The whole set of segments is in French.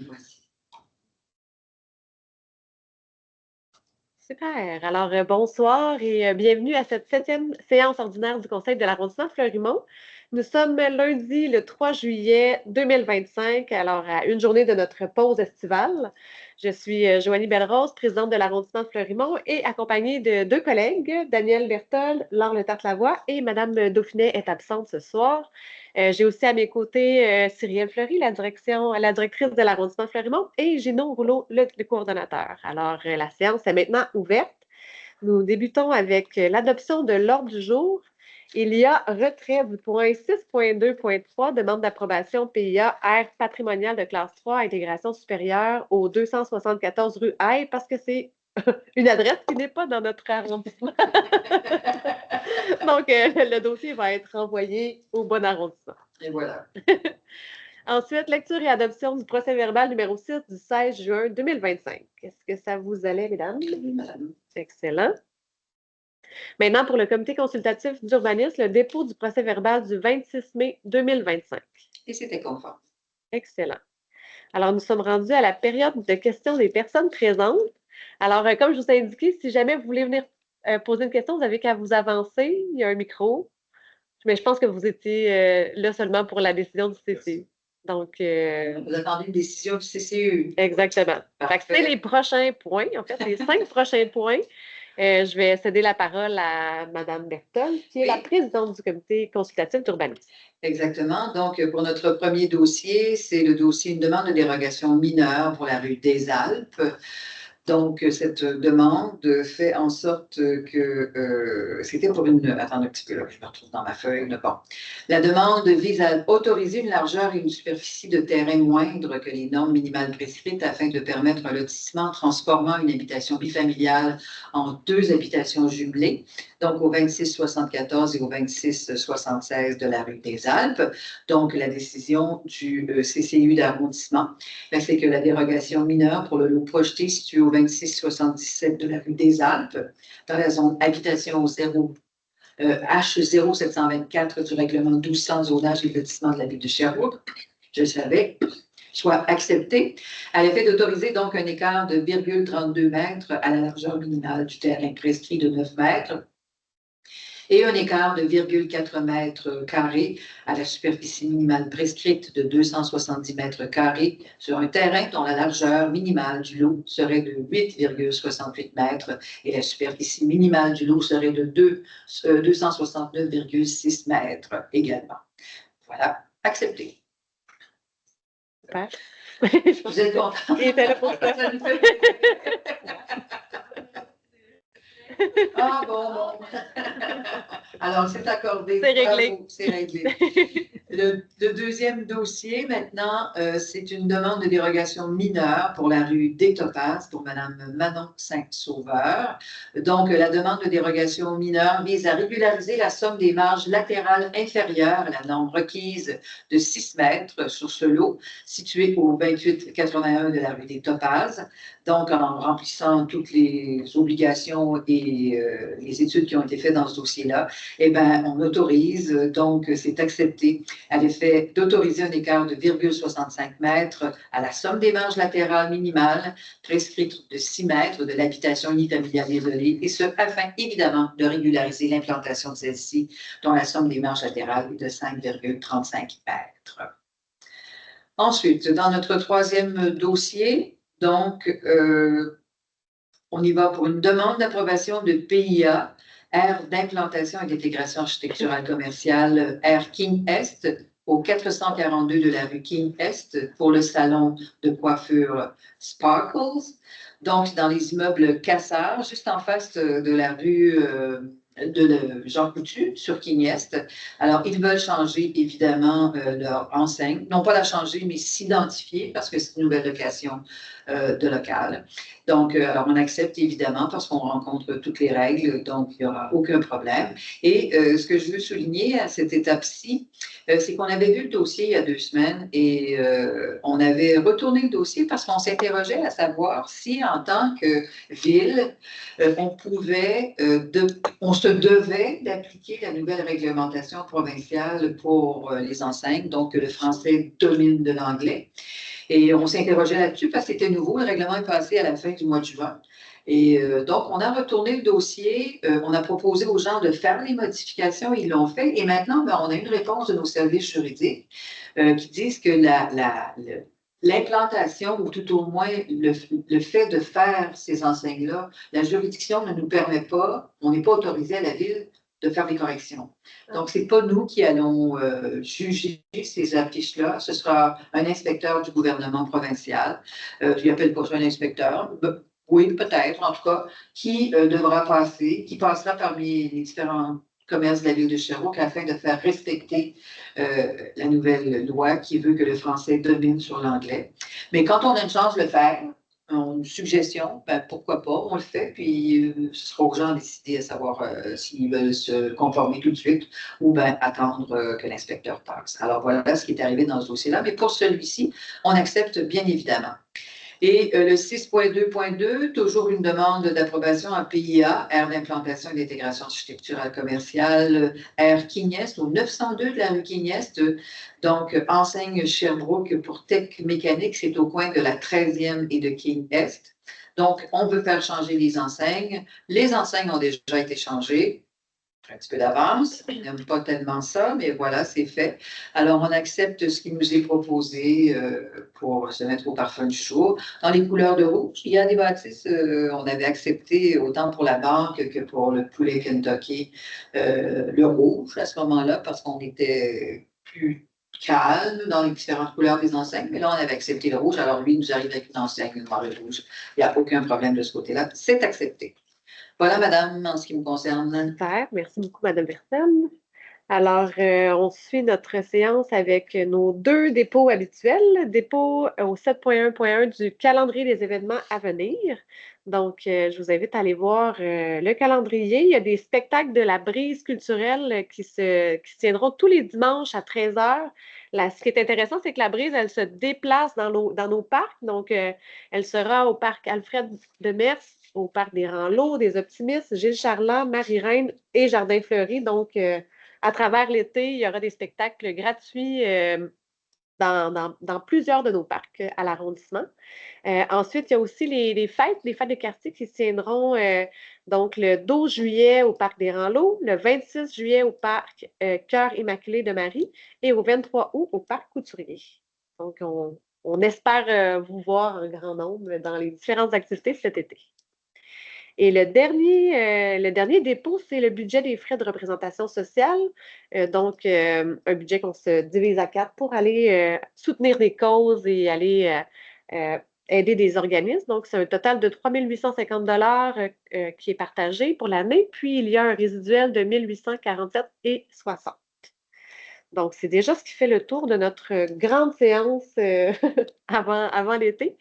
Voici. Super. Alors, bonsoir et bienvenue à cette 7e séance ordinaire du Conseil de l'arrondissement Fleurimont. Nous sommes lundi le 3 juillet 2025, alors à une journée de notre pause estivale. Je suis Joanie Belrose, présidente de l'arrondissement de Fleurimont et accompagnée de deux collègues, Daniel Berthold, Laure Le-Tartre-Lavoie et Madame Dauphinet est absente ce soir. J'ai aussi à mes côtés Cyrielle Fleury, la directrice de l'arrondissement de Fleurimont, et Gino Rouleau, le coordonnateur. Alors, la séance est maintenant ouverte. Nous débutons avec l'adoption de l'ordre du jour. Il y a retrait du point 6.2.3, demande d'approbation PIA aire patrimoniale de classe 3, intégration supérieure au 274 rue Haye, parce que c'est une adresse qui n'est pas dans notre arrondissement. Donc, le dossier va être envoyé au bon arrondissement. Et voilà. Ensuite, lecture et adoption du procès-verbal numéro 6 du 16 juin 2025. Est-ce que ça vous allait, mesdames? Oui, madame. Excellent. Maintenant, pour le comité consultatif d'urbanisme, le dépôt du procès-verbal du 26 mai 2025. Et c'était conforme. Excellent. Alors, nous sommes rendus à la période de questions des personnes présentes. Alors, comme je vous ai indiqué, si jamais vous voulez venir poser une question, vous avez qu'à vous avancer. Il y a un micro. Mais je pense que vous étiez là seulement pour la décision du CCU. Donc, vous attendez une décision du CCU. Exactement. C'est les prochains points, en fait, les 5 prochains points. Je vais céder la parole à Mme Berthold, qui est la présidente du comité consultatif d'urbanisme. Exactement. Donc, pour notre premier dossier, c'est le dossier une demande de dérogation mineure pour la rue des Alpes. Donc, cette demande fait en sorte que c'était pour une... Attendez un petit peu, là, je me retrouve dans ma feuille. Bon. La demande vise à autoriser une largeur et une superficie de terrain moindre que les normes minimales prescrites afin de permettre un lotissement transformant une habitation bifamiliale en 2 habitations jumelées, donc au 2674 et au 2676 de la rue des Alpes. Donc, la décision du CCU d'arrondissement, c'est que la dérogation mineure pour le lot projeté situé au 2677 de la rue des Alpes, dans la zone habitation au 0, H0724 du règlement 1200 zonage et lotissement de la ville de Sherbrooke, je le savais, soit acceptée, à l'effet d'autoriser donc un écart de 0,32 mètres à la largeur minimale du terrain prescrit de 9 mètres et un écart de 0,4 mètres carrés à la superficie minimale prescrite de 270 mètres carrés sur un terrain dont la largeur minimale du lot serait de 8,68 mètres et la superficie minimale du lot serait de 269,6 mètres également. Voilà, accepté. Super. Vous êtes content? Il était là pour ça. Ah bon. Alors, c'est accordé. C'est réglé. Bravo, c'est réglé. Le deuxième dossier, maintenant, c'est une demande de dérogation mineure pour la rue des Topazes pour Mme Manon Saint-Sauveur. Donc, la demande de dérogation mineure vise à régulariser la somme des marges latérales inférieures à la norme requise de 6 mètres sur ce lot, situé au 2881 de la rue des Topazes. Donc, en remplissant toutes les obligations et les études qui ont été faites dans ce dossier-là, eh bien, on autorise, donc c'est accepté, à l'effet d'autoriser un écart de 0,65 mètres à la somme des marges latérales minimales prescrites de 6 mètres de l'habitation unifamiliale isolée, et ce, afin évidemment de régulariser l'implantation de celle-ci, dont la somme des marges latérales est de 5,35 mètres. Ensuite, dans notre troisième dossier, donc, on y va pour une demande d'approbation de PIA, aire d'implantation et d'intégration architecturale commerciale, aire King Est, au 442 de la rue King Est, pour le salon de coiffure Sparkles. Donc, dans les immeubles Cassard, juste en face de la rue de Jean Coutu, sur King Est. Alors, ils veulent changer, évidemment, leur enseigne. Non pas la changer, mais s'identifier, parce que c'est une nouvelle location de local. Donc, alors, on accepte, évidemment, parce qu'on rencontre toutes les règles, donc il n'y aura aucun problème. Et ce que je veux souligner à cette étape-ci, c'est qu'on avait vu le dossier il y a 2 semaines et on avait retourné le dossier parce qu'on s'interrogeait à savoir si, en tant que ville, on se devait d'appliquer la nouvelle réglementation provinciale pour les enseignes, donc le français domine de l'anglais. Et on s'interrogeait là-dessus parce que c'était nouveau. Le règlement est passé à la fin du mois de juin. Et donc, on a retourné le dossier. On a proposé aux gens de faire les modifications. Ils l'ont fait. Et maintenant, ben, on a une réponse de nos services juridiques qui disent que l'implantation, ou tout au moins le fait de faire ces enseignes-là, la juridiction ne nous permet pas, on n'est pas autorisé à la ville de faire des corrections. Donc, ce n'est pas nous qui allons juger ces affiches-là. Ce sera un inspecteur du gouvernement provincial. Je n'appelle pas ça un inspecteur. Oui, peut-être, en tout cas, qui devra passer, qui passera parmi les différents commerces de la ville de Sherbrooke afin de faire respecter la nouvelle loi qui veut que le français domine sur l'anglais. Mais quand on a une chance de le faire, une suggestion, ben, pourquoi pas, on le fait, puis ce sera aux gens de décider à savoir s'ils veulent se conformer tout de suite ou ben, attendre que l'inspecteur passe. Alors voilà ce qui est arrivé dans ce dossier-là, mais pour celui-ci, on accepte bien évidemment. Et le 6.2.2, toujours une demande d'approbation à PIA, aire d'implantation et d'intégration architecturale commerciale, aire Quignest, au 902 de la rue Quignest. Donc, enseigne Sherbrooke pour Tech Mécanique, c'est au coin de la 13e et de King Est. Donc, on veut faire changer les enseignes. Les enseignes ont déjà été changées un petit peu d'avance. On n'aime pas tellement ça, mais voilà, c'est fait. Alors, on accepte ce qui nous est proposé pour se mettre au parfum du jour. Dans les couleurs de rouge, il y a des bâtisses, on avait accepté autant pour la banque que pour le poulet Kentucky, le rouge à ce moment-là, parce qu'on était plus calme dans les différentes couleurs des enseignes, mais là, on avait accepté le rouge. Alors, lui, il nous arrive avec une enseigne noire et rouge. Il n'y a aucun problème de ce côté-là. C'est accepté. Voilà, madame, en ce qui me concerne. Super, merci beaucoup, Madame Versen. Alors, on suit notre séance avec nos deux dépôts habituels. Dépôt au 7.1.1 du calendrier des événements à venir. Donc, je vous invite à aller voir le calendrier. Il y a des spectacles de la brise culturelle qui se tiendront tous les dimanches à 13 heures. Là, ce qui est intéressant, c'est que la brise, elle se déplace dans nos parcs. Donc, elle sera au parc Alfred de Mers, au parc des Ranlots, des Optimistes, Gilles Charland, Marie-Reine et Jardin Fleuri. Donc, à travers l'été, il y aura des spectacles gratuits dans plusieurs de nos parcs à l'arrondissement. Ensuite, il y a aussi les fêtes de quartier qui se tiendront donc le 12 juillet au parc des Ranlots, le 26 juillet au parc Cœur Immaculé de Marie et au 23 août au parc Couturier. Donc, on espère vous voir en grand nombre dans les différentes activités cet été. Et le dernier dépôt, c'est le budget des frais de représentation sociale. Donc, un budget qu'on se divise à 4 pour aller soutenir des causes et aller aider des organismes. Donc, c'est un total de 3 850 qui est partagé pour l'année. Puis, il y a un résiduel de 1 847,60. Donc, c'est déjà ce qui fait le tour de notre grande séance avant l'été.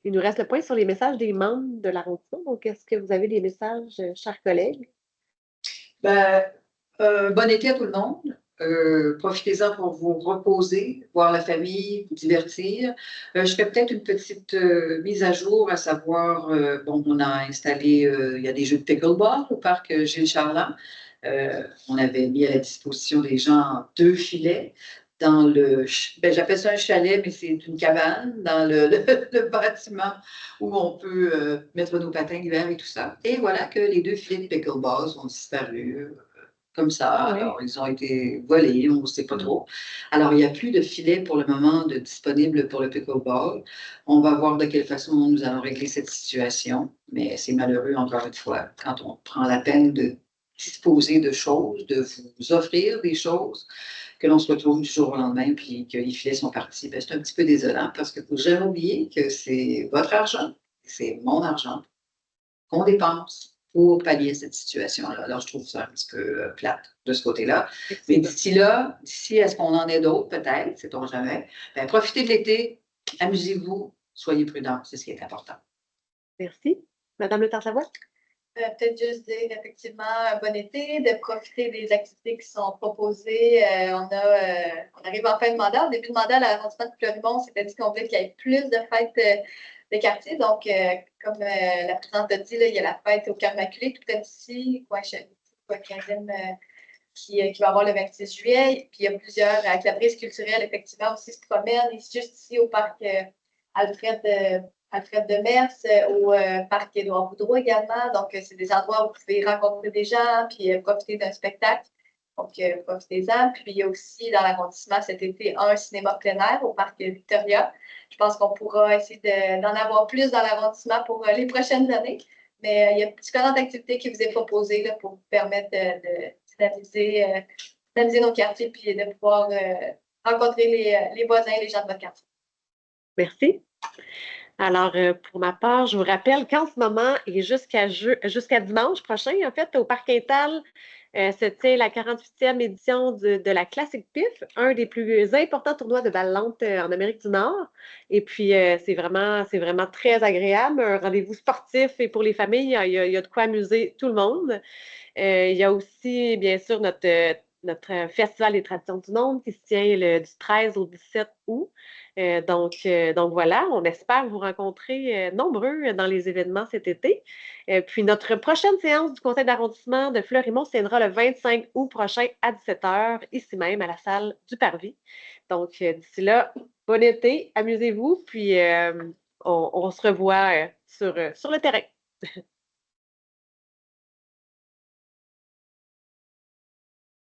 Il nous reste le point sur les messages des membres de l'arrondissement. Donc, est-ce que vous avez des messages, chers collègues? Ben, bon été à tout le monde. Profitez-en pour vous reposer, voir la famille, vous divertir. Je fais peut-être une petite mise à jour, à savoir, bon, on a installé, il y a des jeux de pickleball au parc Gilles Charland. On avait mis à la disposition des gens 2 filets dans ben, j'appelle ça un chalet, mais c'est une cabane dans le bâtiment où on peut mettre nos patins d'hiver et tout ça. Et voilà que les 2 filets de pickleball ont disparu comme ça. Oui. Alors, ils ont été volés, on ne sait pas trop. Alors, il n'y a plus de filets pour le moment disponibles pour le pickleball. On va voir de quelle façon nous allons régler cette situation. Mais c'est malheureux, encore une fois, quand on prend la peine de disposer de choses, de vous offrir des choses, que l'on se retrouve du jour au lendemain, puis que les filets sont partis. Ben, c'est un petit peu désolant parce qu'il ne faut jamais oublier que c'est votre argent, c'est mon argent qu'on dépense pour pallier cette situation-là. Alors, je trouve ça un petit peu plate de ce côté-là. Mais d'ici là, d'ici à ce qu'on en ait d'autres, peut-être, sait-on jamais, ben, profitez de l'été, amusez-vous, soyez prudents, c'est ce qui est important. Merci. Madame Le Tartavois? Peut-être juste dire effectivement un bon été, de profiter des activités qui sont proposées. On arrive en fin de mandat. Au début de mandat, l'arrondissement de Fleurimont s'était dit qu'on voulait qu'il y ait plus de fêtes de quartier. Donc, comme la présidente a dit, là, il y a la fête au Cœur Immaculé tout près d'ici, coin 15e qui va avoir le 26 juillet. Puis il y a plusieurs, avec la brise culturelle, effectivement, aussi se promènent. Juste ici au parc Alfred de Metz, au parc Édouard Boudreau également. Donc, c'est des endroits où vous pouvez rencontrer des gens puis profiter d'un spectacle. Donc, profitez-en. Puis, il y a aussi dans l'arrondissement cet été un cinéma plein air au parc Victoria. Je pense qu'on pourra essayer d'en avoir plus dans l'arrondissement pour les prochaines années. Mais il y a différentes activités qui vous est proposées là, pour vous permettre de dynamiser nos quartiers puis de pouvoir rencontrer les voisins, les gens de votre quartier. Merci. Alors, pour ma part, je vous rappelle qu'en ce moment et jusqu'à dimanche prochain, en fait, au Parc Intal, se tient la 48e édition de la Classic PIF, un des plus importants tournois de balle-lente en Amérique du Nord. Et puis, c'est vraiment très agréable, un rendez-vous sportif et pour les familles, il y a de quoi amuser tout le monde. Il y a aussi, bien sûr, notre Festival des traditions du Nôme qui se tient du 13 au 17 août. Donc voilà, on espère vous rencontrer nombreux dans les événements cet été. Puis notre prochaine séance du conseil d'arrondissement de Fleurimont se tiendra le 25 août prochain à 17h, ici même à la salle du Parvis. Donc d'ici là, bon été, amusez-vous, puis on se revoit sur le terrain.